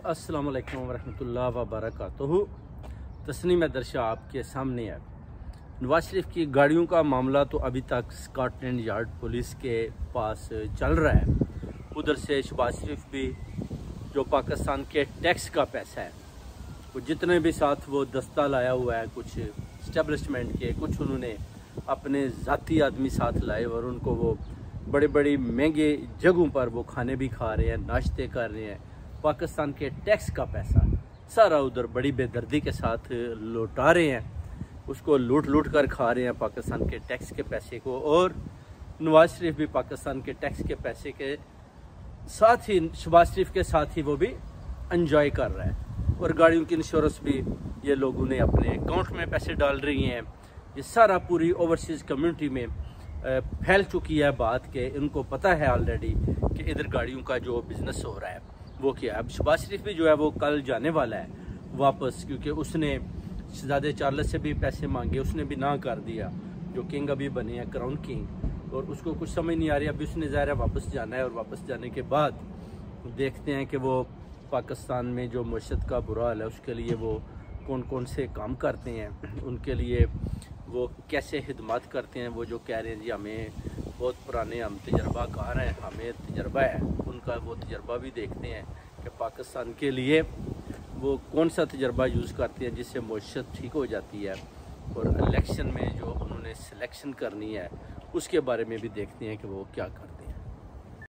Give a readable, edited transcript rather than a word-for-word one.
अस्सलाम वालेकुम वरहमतुल्लाह वबरकातुहू। तस्नीम दर्शा आपके सामने है। नवाज शरीफ की गाड़ियों का मामला तो अभी तक स्कॉटलैंड यार्ड पुलिस के पास चल रहा है। उधर से शहबाज शरीफ भी जो पाकिस्तान के टैक्स का पैसा है वो जितने भी साथ वो दस्ता लाया हुआ है, कुछ इस्टेब्लिशमेंट के, कुछ उन्होंने अपने ज़ाती आदमी साथ लाए और उनको वो बड़े बड़े महंगे जगहों पर वो खाने भी खा रहे हैं, नाश्ते कर रहे हैं। पाकिस्तान के टैक्स का पैसा सारा उधर बड़ी बेदर्दी के साथ लौटा रहे हैं, उसको लूट लूट कर खा रहे हैं पाकिस्तान के टैक्स के पैसे को। और नवाज शरीफ भी पाकिस्तान के टैक्स के पैसे के साथ ही शहबाज शरीफ के साथ ही वो भी एंजॉय कर रहा है। और गाड़ियों की इंश्योरेंस भी ये लोगों ने अपने अकाउंट में पैसे डाल रही हैं। ये सारा पूरी ओवरसीज़ कम्युनिटी में फैल चुकी है बात के इनको पता है ऑलरेडी कि इधर गाड़ियों का जो बिज़नेस हो रहा है वो क्या है। अब शहबाज शरीफ भी जो है वो कल जाने वाला है वापस, क्योंकि उसने शहजादे चार्ल्स से भी पैसे मांगे, उसने भी ना कर दिया, जो किंग अभी बने हैं, क्राउन किंग। और उसको कुछ समझ नहीं आ रही, अभी उसने ज़ाहिर है वापस जाना है। और वापस जाने के बाद देखते हैं कि वो पाकिस्तान में जो मशत का बुरा हाल है उसके लिए वो कौन कौन से काम करते हैं, उनके लिए वो कैसे खिदमत करते हैं। वो जो कह रहे हैं जी हमें बहुत पुराने, हम तजर्बाकार हैं, हमें तजर्बा है, उनका वो तजर्बा भी देखते हैं कि पाकिस्तान के लिए वो कौन सा तजर्बा यूज़ करते हैं जिससे मशत ठीक हो जाती है। और इलेक्शन में जो उन्होंने सिलेक्शन करनी है उसके बारे में भी देखते हैं कि वो क्या करते हैं।